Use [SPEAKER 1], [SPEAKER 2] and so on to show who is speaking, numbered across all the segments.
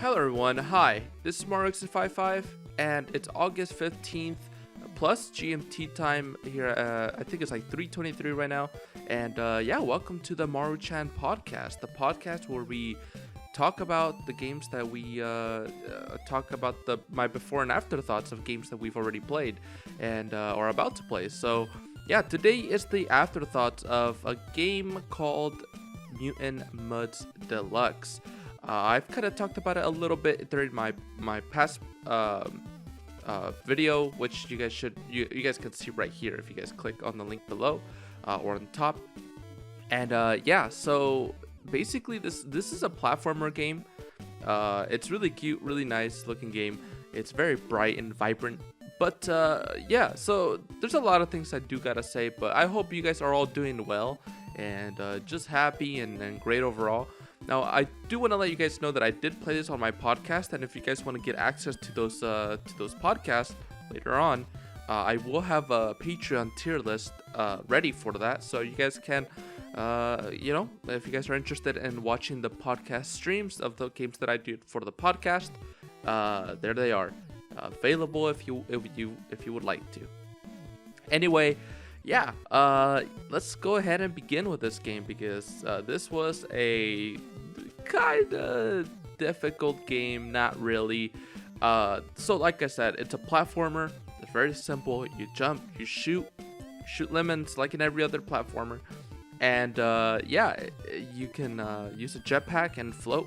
[SPEAKER 1] Hello everyone, hi, this is Maru-chan and it's August 15th plus GMT time here, I think it's like 3:23 right now, and yeah, welcome to the Maru-chan podcast, the podcast where we talk about the games that we, talk about my before and after thoughts of games that we've already played and are about to play. So yeah, today is the afterthoughts of a game called Mutant Mudds Deluxe. I've kind of talked about it a little bit during my past video, which you guys can see right here if you guys click on the link below or on the top. And yeah, so basically this is a platformer game. It's really cute, really nice looking game. It's very bright and vibrant. But yeah, so there's a lot of things I do gotta say, but I hope you guys are all doing well and just happy and great overall. Now, I do want to let you guys know that I did play this on my podcast, and if you guys want to get access to those podcasts later on, I will have a Patreon tier list ready for that, so you guys can, if you guys are interested in watching the podcast streams of the games that I do for the podcast, there they are, available if you would like to. Anyway. Yeah, let's go ahead and begin with this game because this was a kind of difficult game, not really. So like I said, it's a platformer. It's very simple. You jump, you shoot lemons like in every other platformer. And yeah, you can use a jetpack and float.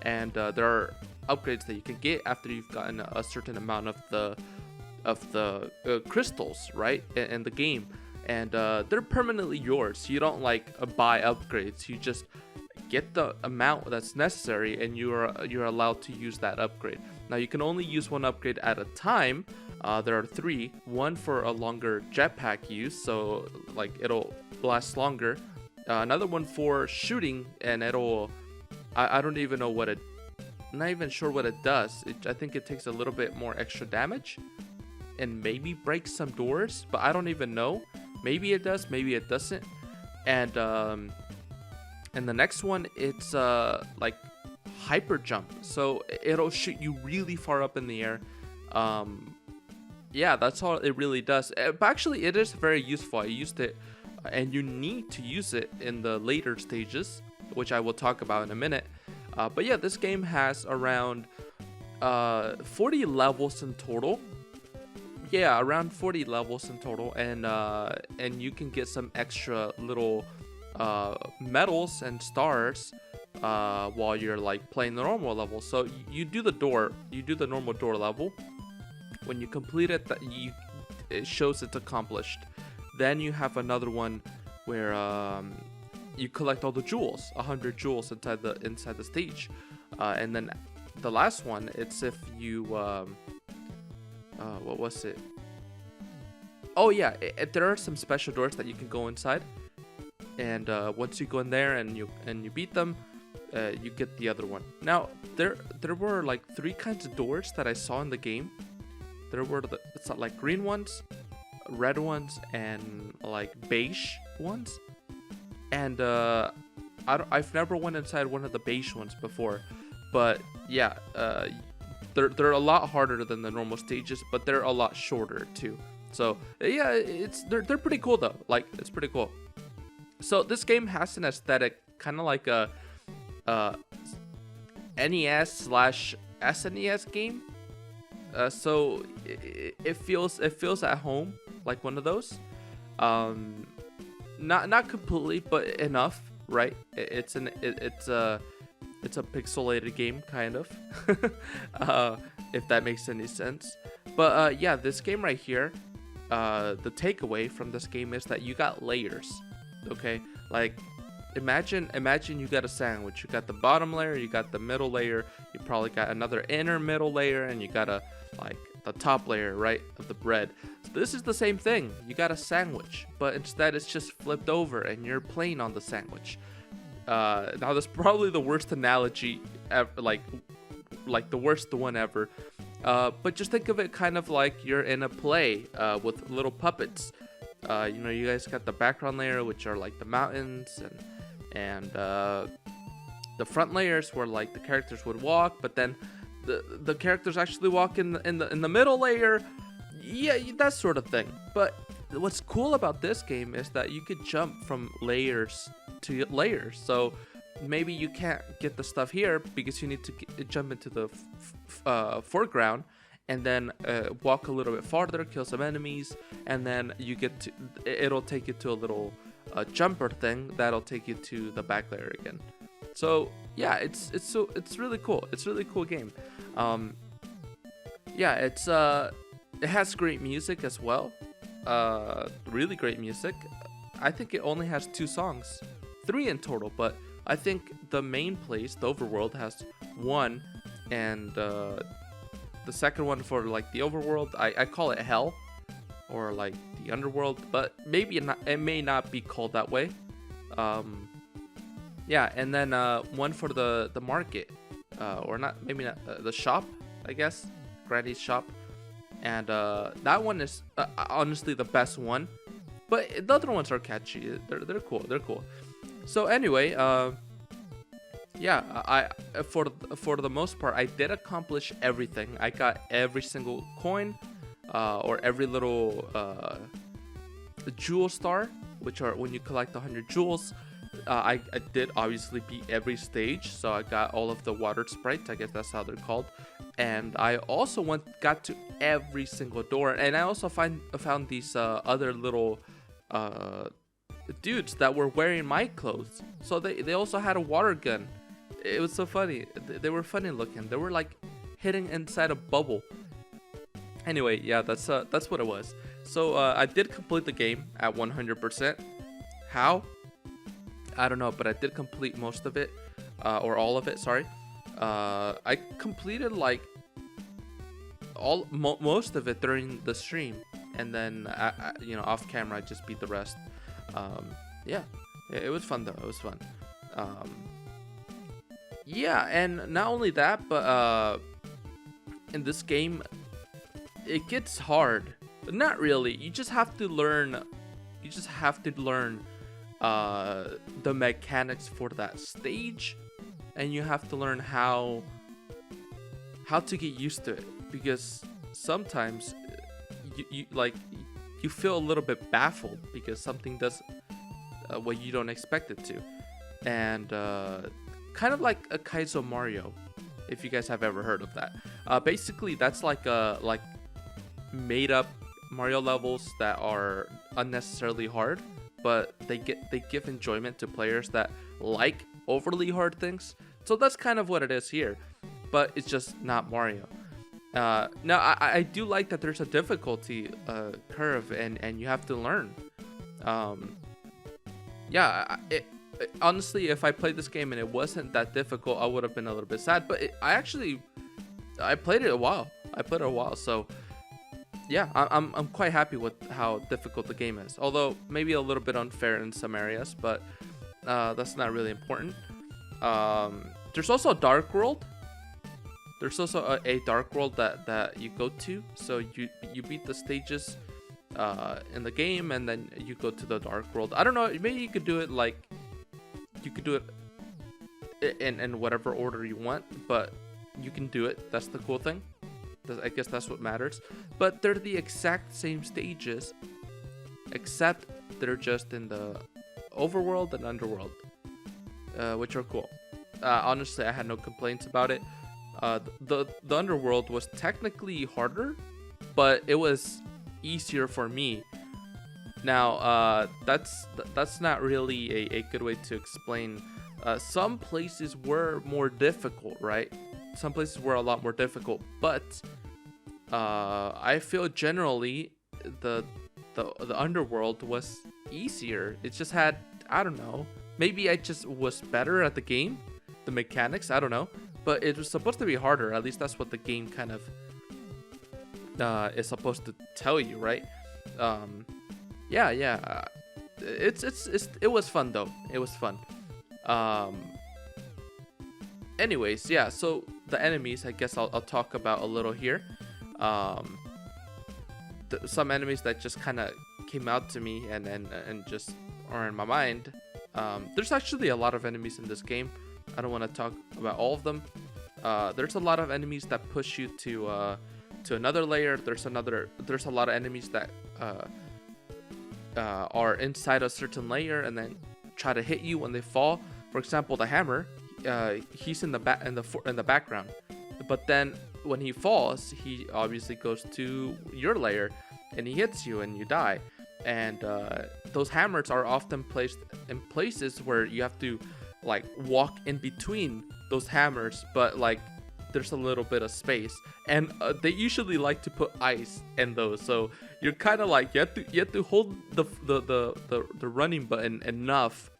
[SPEAKER 1] And there are upgrades that you can get after you've gotten a certain amount of the crystals, right, in the game. And they're permanently yours. You don't buy upgrades. You just get the amount that's necessary, and you're allowed to use that upgrade. Now you can only use one upgrade at a time. There are three. One for a longer jetpack use, so it'll last longer. Another one for shooting, and it'll I don't even know not even sure what it does. I think it takes a little bit more extra damage, and maybe breaks some doors, but I don't even know. Maybe it does, maybe it doesn't. And the next one, it's hyper jump, so it'll shoot you really far up in the air. Yeah, that's all it really does. But actually, it is very useful. I used it, and you need to use it in the later stages, which I will talk about in a minute. But yeah, this game has around 40 levels in total. Yeah, around 40 levels in total, and you can get some extra little medals and stars while you're playing the normal level. So you do the normal door level. When you complete it, it shows it's accomplished. Then you have another one where you collect all the jewels, 100 jewels inside the stage, and then the last one, it's if you what was it? Oh yeah, there are some special doors that you can go inside, and once you go in there and you beat them, you get the other one. Now there were three kinds of doors that I saw in the game. There were it's green ones, red ones, and beige ones. And I've never went inside one of the beige ones before, but yeah, they're a lot harder than the normal stages, but they're a lot shorter too. So yeah, they're pretty cool though. It's pretty cool. So this game has an aesthetic kind of like a NES/SNES game. So it feels at home, like one of those. Not completely, but enough, right? It's a pixelated game, kind of, if that makes any sense. But yeah, this game right here, the takeaway from this game is that you got layers, okay? Imagine you got a sandwich. You got the bottom layer, you got the middle layer, you probably got another inner middle layer, and you got the top layer, right, of the bread. So this is the same thing. You got a sandwich, but instead it's just flipped over, and you're playing on the sandwich. Now that's probably the worst analogy ever, the worst one ever. But just think of it kind of like you're in a play with little puppets. You guys got the background layer, which are the mountains, and the front layers where the characters would walk, but then the characters actually walk in the middle layer. Yeah, that sort of thing. But what's cool about this game is that you could jump from layers to layers. So maybe you can't get the stuff here because you need to jump into the foreground, and then walk a little bit farther, kill some enemies, and then you get to, it'll take you to a little jumper thing that'll take you to the back layer again. So yeah, it's really cool. It's a really cool game. Yeah, it has great music as well. Really great music. I think it only has 2 songs, 3 in total, but I think the main place, the overworld, has 1, and the second one for like the overworld, I call it hell, or like the underworld, but maybe it may not be called that way. Yeah, and then 1 for the market, or not, maybe not, the shop, I guess, Granny's shop. And that one is honestly the best one, but the other ones are catchy. They're cool. They're cool. So anyway, yeah, I for the most part, I did accomplish everything. I got every single coin, or every little jewel star, which are when you collect 100 jewels. I did obviously beat every stage, so I got all of the water sprites. I guess that's how they're called. And I also got to every single door, and I also found these other little dudes that were wearing my clothes. So they also had a water gun. It was so funny. They were funny looking. They were like hitting inside a bubble. Anyway, yeah, that's what it was. So I did complete the game at 100%. How? I don't know, but I did complete most of it, or all of it. Sorry. I completed like most of it during the stream, and then off camera I just beat the rest. Yeah, it was fun though. It was fun. Yeah, and not only that, but in this game it gets hard, but not really. You just have to learn. The mechanics for that stage, and you have to learn how to get used to it, because sometimes you feel a little bit baffled because something does what you don't expect it to, and kind of like a Kaizo Mario, if you guys have ever heard of that. Basically that's like made up Mario levels that are unnecessarily hard, but they give enjoyment to players that like overly hard things. So that's kind of what it is here, but it's just not Mario. Now I do like that there's a difficulty curve, and you have to learn. Yeah, honestly, if I played this game and it wasn't that difficult, I would have been a little bit sad. But I played it a while. So yeah, I'm quite happy with how difficult the game is. Although maybe a little bit unfair in some areas, but that's not really important. There's also a dark world. There's also a dark world that you go to. So you beat the stages in the game, and then you go to the dark world. I don't know, maybe you could do it in whatever order you want, but you can do it. That's the cool thing. I guess that's what matters. But they're the exact same stages, except they're just in the overworld and underworld, which are cool. Honestly, I had no complaints about it. The underworld was technically harder, but it was easier for me. Now, that's not really a good way to explain. Some places were more difficult, right? Some places were a lot more difficult, but I feel generally the underworld was easier. It just had, I don't know, maybe I just was better at the game, the mechanics, I don't know, but it was supposed to be harder. At least that's what the game kind of is supposed to tell you, right? Yeah. It was fun though. It was fun. Anyways, yeah. So the enemies, I guess I'll talk about a little here. Some enemies that just kind of came out to me and just are in my mind. There's actually a lot of enemies in this game. I don't want to talk about all of them. there's a lot of enemies that push you to another layer. There's a lot of enemies that are inside a certain layer and then try to hit you when they fall. For example, the hammer, he's in the background, but then when he falls, he obviously goes to your layer and he hits you and you die. And those hammers are often placed in places where you have to like walk in between those hammers, but like there's a little bit of space, and they usually like to put ice in those, so you're kind of like you have to hold the running button enough,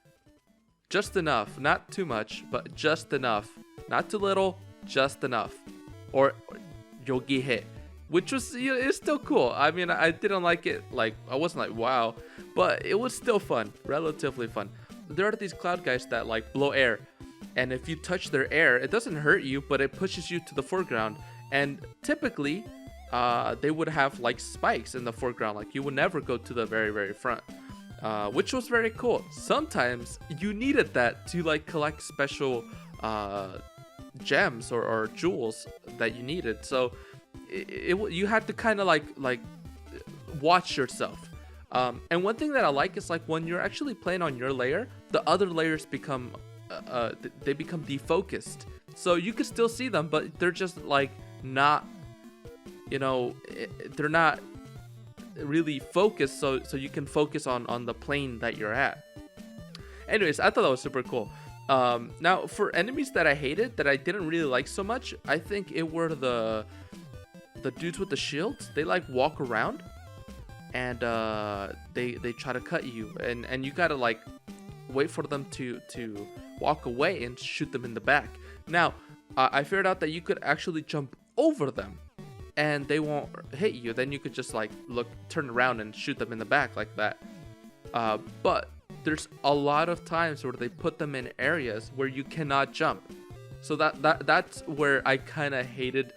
[SPEAKER 1] just enough, not too much, but just enough, not too little, just enough, or you'll get hit, which was, you know, it's still cool. I mean, I didn't like it, like I wasn't like wow, but it was still fun, relatively fun. There are these cloud guys that like blow air, and if you touch their air, it doesn't hurt you, but it pushes you to the foreground. And typically they would have like spikes in the foreground, like you would never go to the very front, which was very cool. Sometimes you needed that to like collect special gems or jewels that you needed, so you had to kind of like watch yourself. And one thing that I like is like when you're actually playing on your layer, the other layers become they become defocused, so you can still see them, but they're just like not, you know, they're not really focused, so you can focus on the plane that you're at. Anyways, I thought that was super cool. Now for enemies that I hated, that I didn't really like so much, I think it were the dudes with the shields. They like walk around and they try to cut you, and you gotta like wait for them to walk away and shoot them in the back. Now I figured out that you could actually jump over them and they won't hit you. Then you could just like turn around and shoot them in the back like that. But there's a lot of times where they put them in areas where you cannot jump, so that's where I kind of hated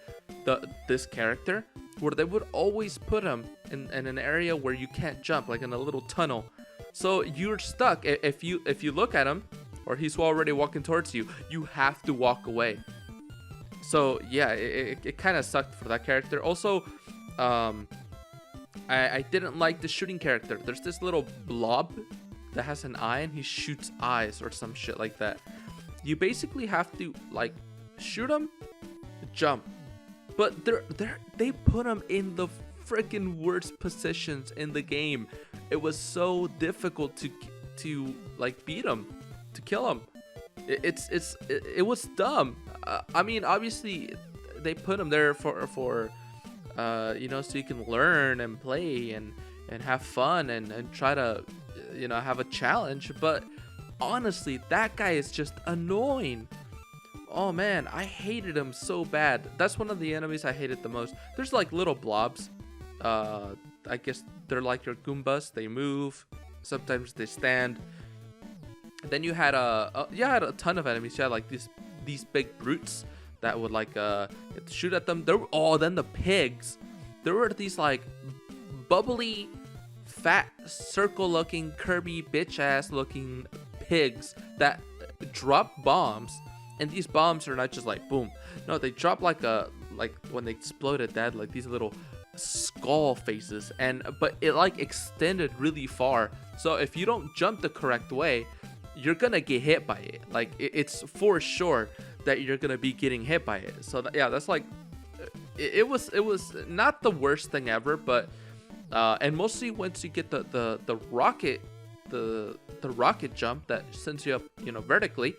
[SPEAKER 1] this character, where they would always put him in an area where you can't jump, like in a little tunnel. So you're stuck. If you look at him, or he's already walking towards you, you have to walk away. So yeah, it kind of sucked for that character. Also, I didn't like the shooting character. There's this little blob that has an eye, and he shoots eyes or some shit like that. You basically have to like shoot him, jump. But they put him in the freaking worst positions in the game. It was so difficult to like beat him, to kill him. It was dumb. I mean, obviously they put him there for you know, so you can learn and play and have fun and try to, you know, have a challenge. But honestly, that guy is just annoying. Oh man, I hated him so bad. That's one of the enemies I hated the most. There's like little blobs. I guess they're like your Goombas. They move. Sometimes they stand. Then you had a ton of enemies. You had like these big brutes that would like shoot at them. Then the pigs. There were these like bubbly, fat, circle-looking, Kirby bitch-ass looking pigs that drop bombs. And these bombs are not just like boom. No, they drop like when they exploded, they had like these little skull faces, but it like extended really far. So if you don't jump the correct way, you're gonna get hit by it. Like it's for sure that you're gonna be getting hit by it. So yeah, that's like it was not the worst thing ever, but and mostly once you get the rocket rocket jump that sends you up, you know, vertically.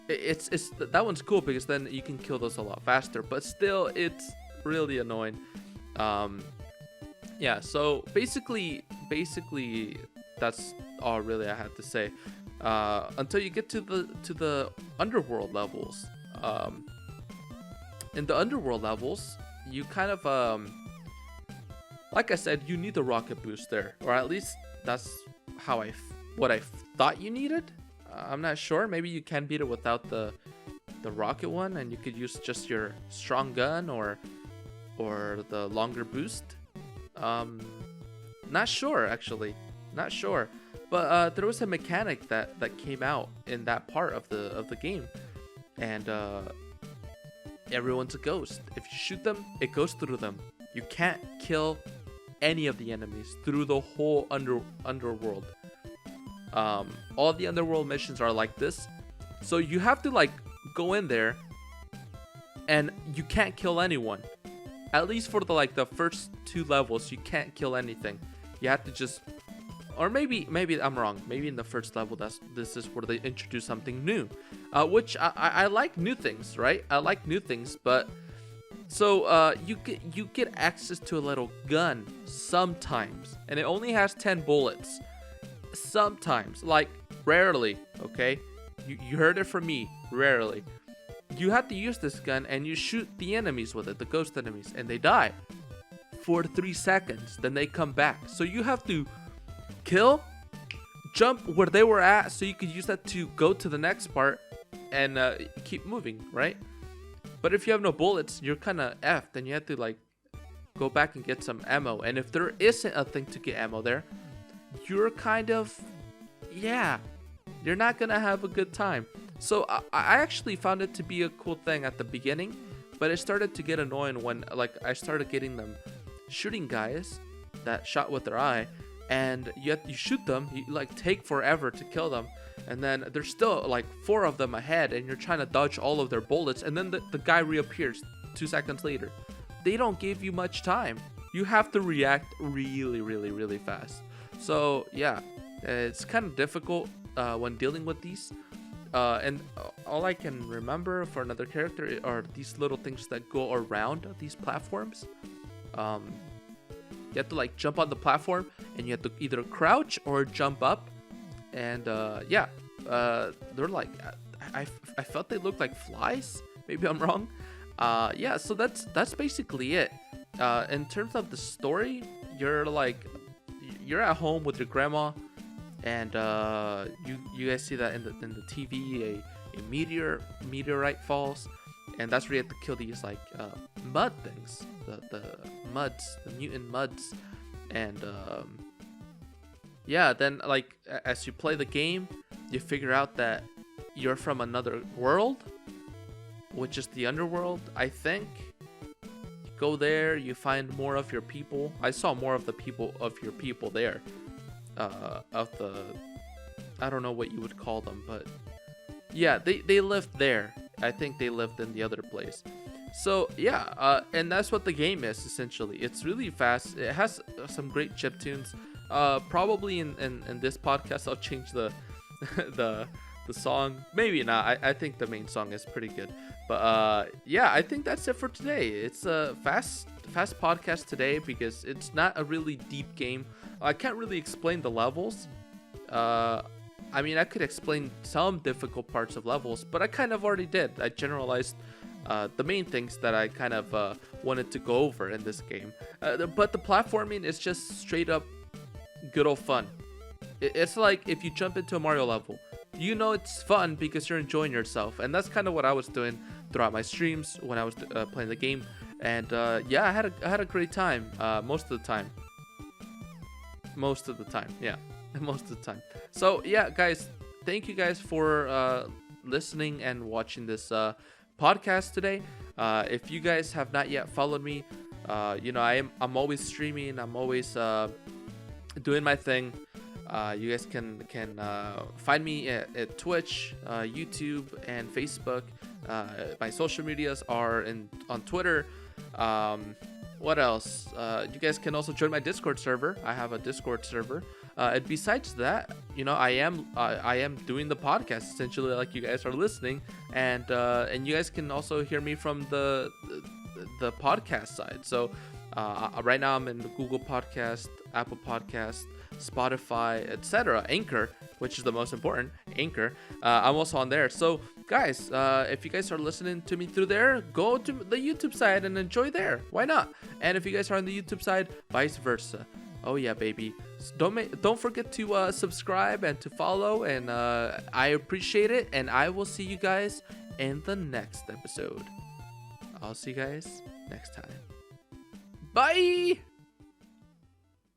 [SPEAKER 1] It's that one's cool because then you can kill those a lot faster, but still it's really annoying. Yeah, so basically that's all really I have to say, until you get to the underworld levels. In the underworld levels, you kind of like I said, you need the rocket boost there, or at least that's how what I thought you needed. I'm not sure. Maybe you can beat it without the rocket one, and you could use just your strong gun or the longer boost. Not sure actually. Not sure. But there was a mechanic that came out in that part of the game and everyone's a ghost. If you shoot them, it goes through them. You can't kill any of the enemies through the whole underworld. All the underworld missions are like this, so you have to like go in there, and you can't kill anyone. At least for the first 2 levels, you can't kill anything. You have to just, or maybe I'm wrong. Maybe in the first level, this is where they introduce something new, which I like new things, right? I like new things, but so you get access to a little gun sometimes, and it only has 10 bullets. Sometimes, like rarely, okay? You heard it from me, rarely. You have to use this gun and you shoot the enemies with it, the ghost enemies, and they die for 3 seconds. Then they come back. So you have to kill, jump where they were at, so you could use that to go to the next part and keep moving, right? But if you have no bullets, you're kind of effed, and you have to like go back and get some ammo. And if there isn't a thing to get ammo there, you're kind of, yeah, you're not gonna have a good time. So I actually found it to be a cool thing at the beginning, but it started to get annoying when like I started getting them shooting guys that shot with their eye, and you shoot them, you like take forever to kill them, and then there's still like 4 of them ahead, and you're trying to dodge all of their bullets, and then the guy reappears 2 seconds later. They don't give you much time. You have to react really fast. So yeah, it's kind of difficult when dealing with these. And all I can remember for another character are these little things that go around these platforms. You have to like jump on the platform, and you have to either crouch or jump up. And yeah, they're like, I felt they looked like flies. Maybe I'm wrong. Yeah, so that's basically it. In terms of the story, you're at home with your grandma, and you guys see that in the TV, a meteorite falls, and that's where you have to kill these like mud things, the mudds, the mutant mudds, and yeah, then like as you play the game, you figure out that you're from another world, which is the underworld, I think. You go there, you find more of your people. I saw more of your people there. I don't know what you would call them, but yeah, they lived there. I think they lived in the other place. So yeah, and that's what the game is essentially. It's really fast. It has some great chiptunes. Probably in this podcast I'll change the the song. Maybe not. I think the main song is pretty good. But yeah, I think that's it for today. It's a fast podcast today because it's not a really deep game. I can't really explain the levels. I mean, I could explain some difficult parts of levels, but I kind of already did. I generalized the main things that I kind of wanted to go over in this game. But the platforming is just straight up good old fun. It's like if you jump into a Mario level, you know it's fun because you're enjoying yourself, and that's kind of what I was doing throughout my streams when I was playing the game. And yeah, I had a great time most of the time. Yeah, most of the time. So yeah, guys, thank you guys for listening and watching this podcast today. If you guys have not yet followed me, you know, I'm always streaming. I'm always doing my thing. You guys can find me at Twitch, YouTube, and Facebook. My social medias are on Twitter. What else? You guys can also join my Discord server. I have a Discord server. And besides that, you know, I am doing the podcast essentially, like you guys are listening, and you guys can also hear me from the podcast side. So right now I'm in the Google Podcast, Apple Podcast, Spotify, etc. Anchor, which is the most important, Anchor. I'm also on there. So guys, if you guys are listening to me through there, go to the YouTube side and enjoy there. Why not? And if you guys are on the YouTube side, vice versa. Oh yeah, baby. Don't forget to subscribe and to follow, and I appreciate it, and I will see you guys in the next episode. I'll see you guys next time. Bye.